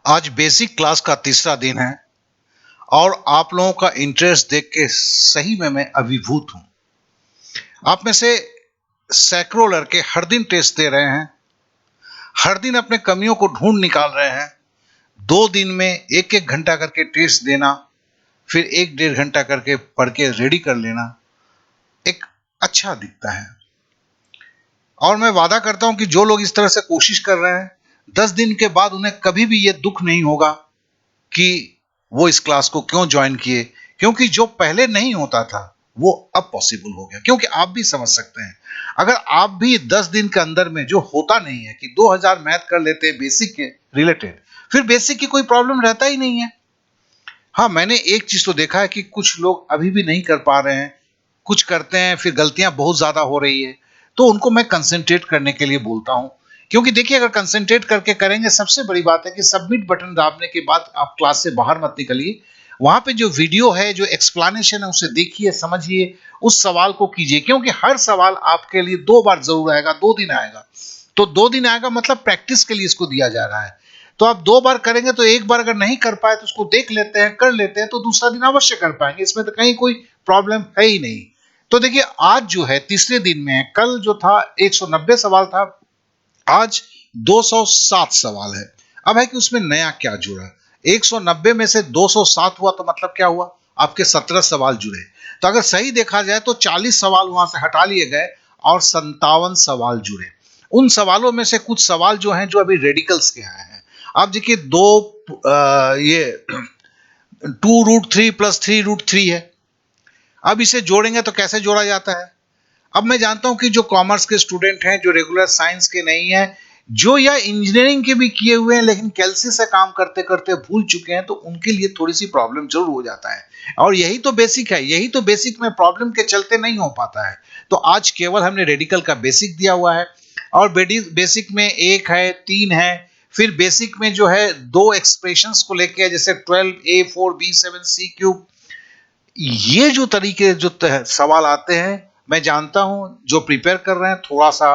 आज basic class का तीसरा दिन है और आप लोगों का इंटरेस्ट देख के सही में मैं अभिभूत हूं। आप में से सैकड़ों लड़के हर दिन टेस्ट दे रहे हैं, हर दिन अपने कमियों को ढूंढ निकाल रहे हैं। 2 दिन में एक एक घंटा करके टेस्ट देना, फिर 1-1.5 घंटा करके पढ़ के रेडी कर लेना एक अच्छा दिखता है। और मैं वादा करता हूं कि जो लोग इस तरह से कोशिश कर रहे हैं, 10 दिन के बाद उन्हें कभी भी यह दुख नहीं होगा कि वो इस क्लास को क्यों ज्वाइन किए, क्योंकि जो पहले नहीं होता था वो अब पॉसिबल हो गया। क्योंकि आप भी समझ सकते हैं, अगर आप भी 10 दिन के अंदर में जो होता नहीं है कि 2000 मैथ कर लेते हैं बेसिक के रिलेटेड, फिर बेसिक की कोई प्रॉब्लम रहता ही नहीं है। हाँ, मैंने एक चीज तो देखा है कि कुछ लोग अभी भी नहीं कर पा रहे हैं, कुछ करते हैं फिर गलतियां बहुत ज्यादा हो रही है, तो उनको मैं कंसंट्रेट करने के लिए बोलता हूं। क्योंकि देखिए, अगर कंसंट्रेट करके करेंगे, सबसे बड़ी बात है कि सबमिट बटन दाबने के बाद आप क्लास से बाहर मत निकलिए। वहां पे जो वीडियो है, जो एक्सप्लेनेशन है, उसे देखिए, समझिए, उस सवाल को कीजिए। क्योंकि हर सवाल आपके लिए 2 बार जरूर आएगा, 2 दिन आएगा। तो 2 दिन आएगा मतलब प्रैक्टिस के लिए इसको दिया जा रहा है। तो आप 2 बार करेंगे, तो एक बार अगर नहीं कर पाए तो उसको देख लेते हैं, कर लेते हैं, तो दूसरा दिन अवश्य कर पाएंगे। इसमें तो कहीं कोई प्रॉब्लम है ही नहीं। तो देखिए, आज जो है तीसरे दिन में, कल जो था 190 सवाल था, आज 207 सवाल है। अब है कि उसमें नया क्या जुड़ा। 190 में से 207 हुआ तो मतलब क्या हुआ, आपके 17 सवाल जुड़े। तो अगर सही देखा जाए तो 40 सवाल वहां से हटा लिए गए और 57 सवाल जुड़े। उन सवालों में से कुछ सवाल जो हैं, जो अभी रेडिकल्स के आए हैं। आप देखिए, ये 2√3 + 3√3 है। अब इसे जोड़ेंगे तो कैसे जोड़ा जाता है। अब मैं जानता हूं कि जो कॉमर्स के स्टूडेंट हैं, जो रेगुलर साइंस के नहीं है, जो या इंजीनियरिंग के भी किए हुए हैं लेकिन कैलसी से काम करते करते भूल चुके हैं, तो उनके लिए थोड़ी सी प्रॉब्लम जरूर हो जाता है। और यही तो बेसिक है, यही तो बेसिक में प्रॉब्लम के चलते नहीं हो पाता है। तो आज केवल हमने रेडिकल का बेसिक दिया हुआ है, और बेसिक में 1 है, 3 है, फिर बेसिक में जो है 2 एक्सप्रेशंस को लेके, जैसे 12a4b7c3। ये जो तरीके जो सवाल आते हैं, मैं जानता हूं जो प्रिपेयर कर रहे हैं थोड़ा सा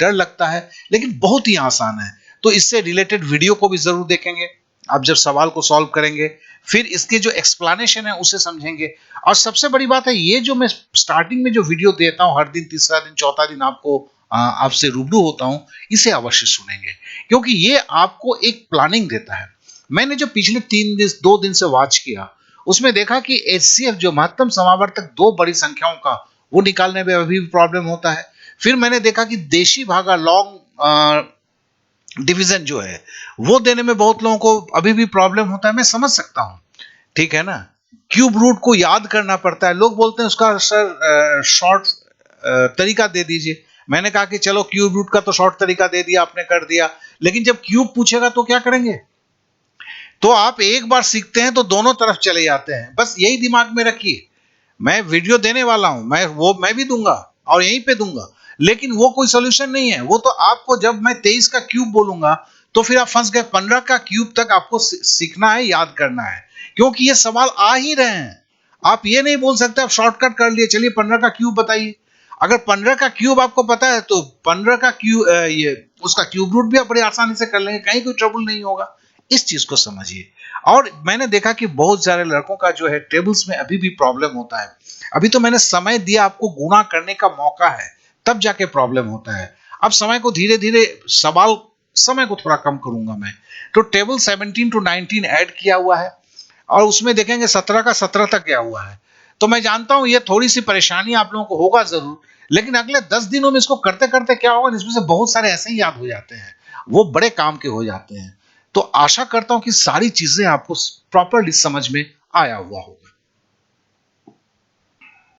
डर लगता है, लेकिन बहुत ही आसान है। तो इससे रिलेटेड वीडियो को भी जरूर देखेंगे। आप जब सवाल को सॉल्व करेंगे, फिर इसके जो एक्सप्लेनेशन है उसे समझेंगे। और सबसे बड़ी बात है, ये जो मैं स्टार्टिंग में जो वीडियो देता हूं, हर दिन, तीसरा दिन, चौथा दिन आपको आपसे रूबरू होता हूं, इसे अवश्य सुनेंगे। क्योंकि ये आपको एक प्लानिंग देता है। मैंने जो पिछले 2 दिन से वॉच किया, उसमें देखा कि एचसीएफ, जो महत्तम समावर्तक 2 बड़ी संख्याओं का, वो निकालने में अभी भी प्रॉब्लम होता है। फिर मैंने देखा कि देशी भागा, लॉन्ग डिवीजन जो है, वो देने में बहुत लोगों को अभी भी प्रॉब्लम होता है। मैं समझ सकता हूं, ठीक है ना। क्यूब रूट को याद करना पड़ता है। लोग बोलते हैं उसका सर शॉर्ट तरीका दे दीजिए। मैंने कहा कि चलो, क्यूब रूट का तो शॉर्ट तरीका दे दिया आपने, कर दिया, लेकिन जब क्यूब पूछेगा तो क्या करेंगे। तो आप एक बार सीखते हैं तो दोनों तरफ चले जाते हैं। बस यही दिमाग में रखिए। मैं वीडियो देने वाला हूं, मैं भी दूंगा और यहीं पे दूंगा, लेकिन वो कोई सोल्यूशन नहीं है। वो तो आपको, जब मैं 23 का क्यूब बोलूंगा तो फिर आप फंस गए। 15 का क्यूब तक आपको सीखना है, याद करना है, क्योंकि ये सवाल आ ही रहे हैं। आप ये नहीं बोल सकते आप शॉर्टकट कर लिए, चलिए 15 का क्यूब बताइए। अगर 15 का क्यूब आपको पता है तो 15 का क्यूब, ये उसका क्यूब रूट भी आप बड़ी आसानी से कर लेंगे, कहीं कोई ट्रबल नहीं होगा। इस चीज को समझिए। और मैंने देखा कि बहुत सारे लड़कों का जो है, टेबल्स में अभी भी प्रॉब्लम होता है। अभी तो मैंने समय दिया, आपको गुणा करने का मौका है, तब जाके प्रॉब्लम होता है। अब समय को धीरे धीरे, समय को थोड़ा कम करूंगा मैं। तो टेबल 17 to 19 ऐड किया हुआ है, और उसमें देखेंगे 17 का 17 तक गया हुआ है। तो मैं जानता हूं ये थोड़ी सी परेशानी आप लोगों को होगा जरूर, लेकिन अगले 10 दिनों में इसको करते करते क्या होगा, इसमें से बहुत सारे ऐसे ही याद हो जाते हैं, वो बड़े काम के हो जाते हैं। तो आशा करता हूं कि सारी चीजें आपको प्रॉपरली समझ में आया हुआ होगा।